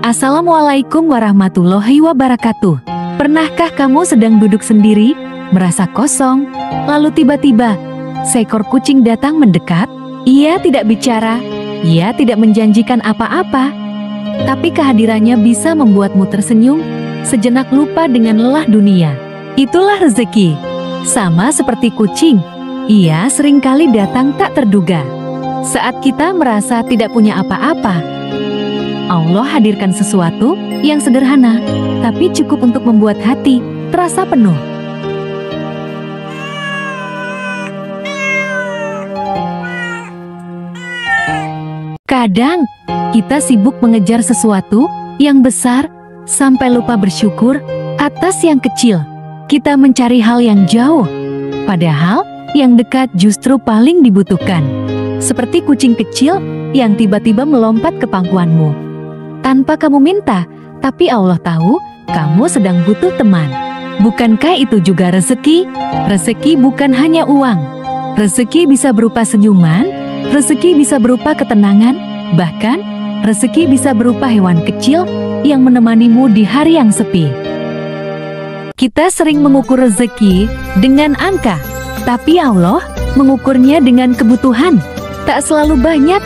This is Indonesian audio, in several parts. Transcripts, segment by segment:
Assalamualaikum warahmatullahi wabarakatuh. Pernahkah kamu sedang duduk sendiri, merasa kosong, lalu tiba-tiba seekor kucing datang mendekat? Ia tidak bicara, ia tidak menjanjikan apa-apa, tapi kehadirannya bisa membuatmu tersenyum, sejenak lupa dengan lelah dunia. Itulah rezeki. Sama seperti kucing, ia seringkali datang tak terduga. Saat kita merasa tidak punya apa-apa, Allah hadirkan sesuatu yang sederhana, tapi cukup untuk membuat hati terasa penuh. Kadang, kita sibuk mengejar sesuatu yang besar sampai lupa bersyukur atas yang kecil. Kita mencari hal yang jauh, padahal yang dekat justru paling dibutuhkan. Seperti kucing kecil yang tiba-tiba melompat ke pangkuanmu tanpa kamu minta, tapi Allah tahu kamu sedang butuh teman. Bukankah itu juga rezeki? Rezeki bukan hanya uang. Rezeki bisa berupa senyuman, rezeki bisa berupa ketenangan, bahkan rezeki bisa berupa hewan kecil yang menemanimu di hari yang sepi. Kita sering mengukur rezeki dengan angka, tapi Allah mengukurnya dengan kebutuhan. Tak selalu banyak,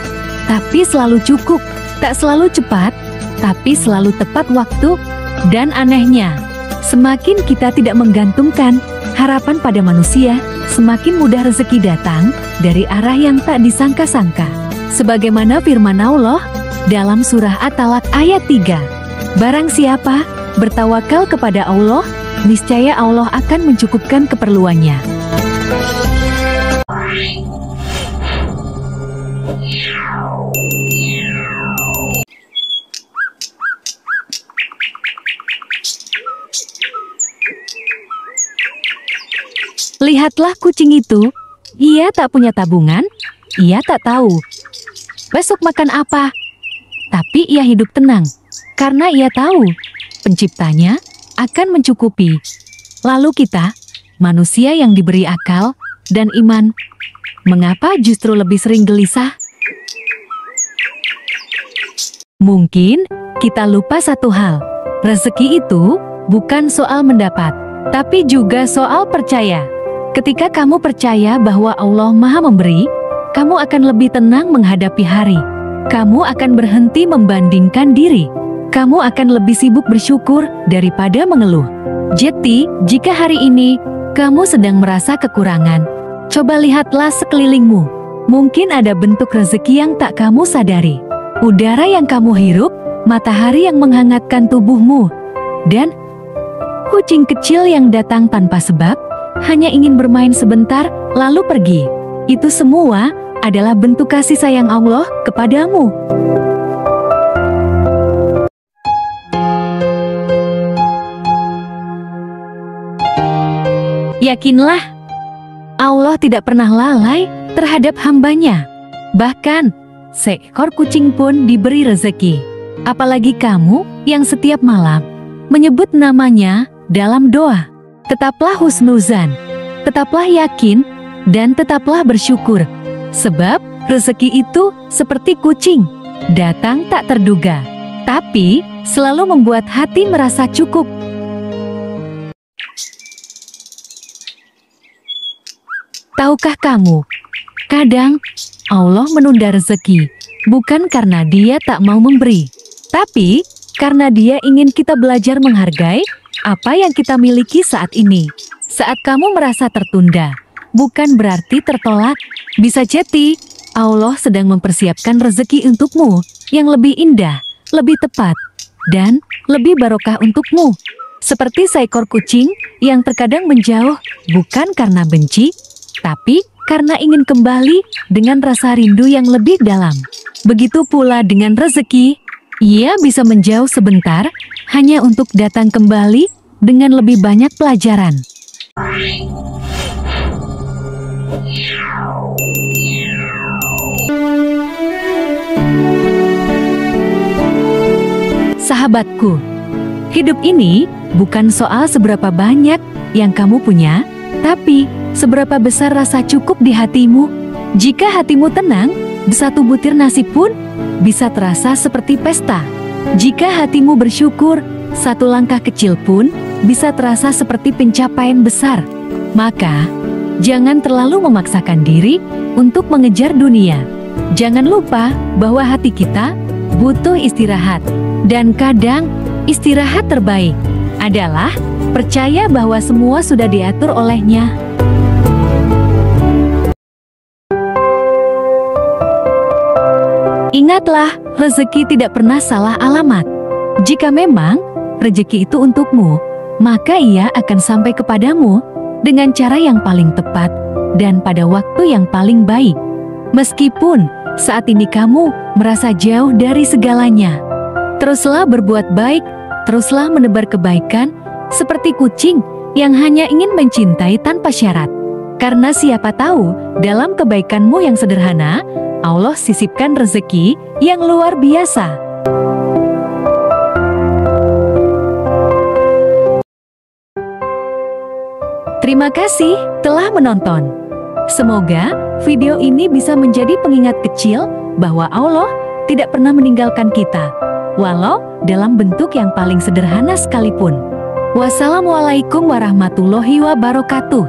tapi selalu cukup. Tak selalu cepat, tapi selalu tepat waktu. Dan anehnya, semakin kita tidak menggantungkan harapan pada manusia, semakin mudah rezeki datang dari arah yang tak disangka-sangka. Sebagaimana firman Allah dalam surah At-Talaq ayat 3. Barang siapa bertawakal kepada Allah, niscaya Allah akan mencukupkan keperluannya. Lihatlah kucing itu, ia tak punya tabungan, ia tak tahu besok makan apa. Tapi ia hidup tenang, karena ia tahu penciptanya akan mencukupi. Lalu kita, manusia yang diberi akal dan iman, mengapa justru lebih sering gelisah? Mungkin kita lupa satu hal, rezeki itu bukan soal mendapat, tapi juga soal percaya. Ketika kamu percaya bahwa Allah Maha Memberi, kamu akan lebih tenang menghadapi hari. Kamu akan berhenti membandingkan diri. Kamu akan lebih sibuk bersyukur daripada mengeluh. Jadi, jika hari ini kamu sedang merasa kekurangan, coba lihatlah sekelilingmu. Mungkin ada bentuk rezeki yang tak kamu sadari. Udara yang kamu hirup, matahari yang menghangatkan tubuhmu, dan kucing kecil yang datang tanpa sebab, hanya ingin bermain sebentar, lalu pergi. Itu semua adalah bentuk kasih sayang Allah kepadamu. Yakinlah, Allah tidak pernah lalai terhadap hambanya. Bahkan, seekor kucing pun diberi rezeki. Apalagi kamu yang setiap malam menyebut namanya dalam doa. Tetaplah husnuzan, tetaplah yakin, dan tetaplah bersyukur. Sebab rezeki itu seperti kucing, datang tak terduga, tapi selalu membuat hati merasa cukup. Tahukah kamu, kadang Allah menunda rezeki bukan karena Dia tak mau memberi, tapi karena Dia ingin kita belajar menghargai apa yang kita miliki saat ini. Saat kamu merasa tertunda, bukan berarti tertolak. Bisa jadi Allah sedang mempersiapkan rezeki untukmu yang lebih indah, lebih tepat, dan lebih barokah untukmu. Seperti seekor kucing yang terkadang menjauh bukan karena benci, tapi karena ingin kembali dengan rasa rindu yang lebih dalam. Begitu pula dengan rezeki, ia bisa menjauh sebentar hanya untuk datang kembali dengan lebih banyak pelajaran. Sahabatku, hidup ini bukan soal seberapa banyak yang kamu punya, tapi seberapa besar rasa cukup di hatimu. Jika hatimu tenang, satu butir nasi pun bisa terasa seperti pesta. Jika hatimu bersyukur, satu langkah kecil pun bisa terasa seperti pencapaian besar. Maka, jangan terlalu memaksakan diri untuk mengejar dunia. Jangan lupa bahwa hati kita butuh istirahat. Dan kadang, istirahat terbaik adalah percaya bahwa semua sudah diatur olehnya. Ingatlah, rezeki tidak pernah salah alamat. Jika memang rezeki itu untukmu, maka ia akan sampai kepadamu dengan cara yang paling tepat dan pada waktu yang paling baik. Meskipun saat ini kamu merasa jauh dari segalanya, teruslah berbuat baik, teruslah menebar kebaikan seperti kucing yang hanya ingin mencintai tanpa syarat. Karena siapa tahu dalam kebaikanmu yang sederhana, Allah sisipkan rezeki yang luar biasa. Terima kasih telah menonton. Semoga video ini bisa menjadi pengingat kecil bahwa Allah tidak pernah meninggalkan kita, walau dalam bentuk yang paling sederhana sekalipun. Wassalamualaikum warahmatullahi wabarakatuh.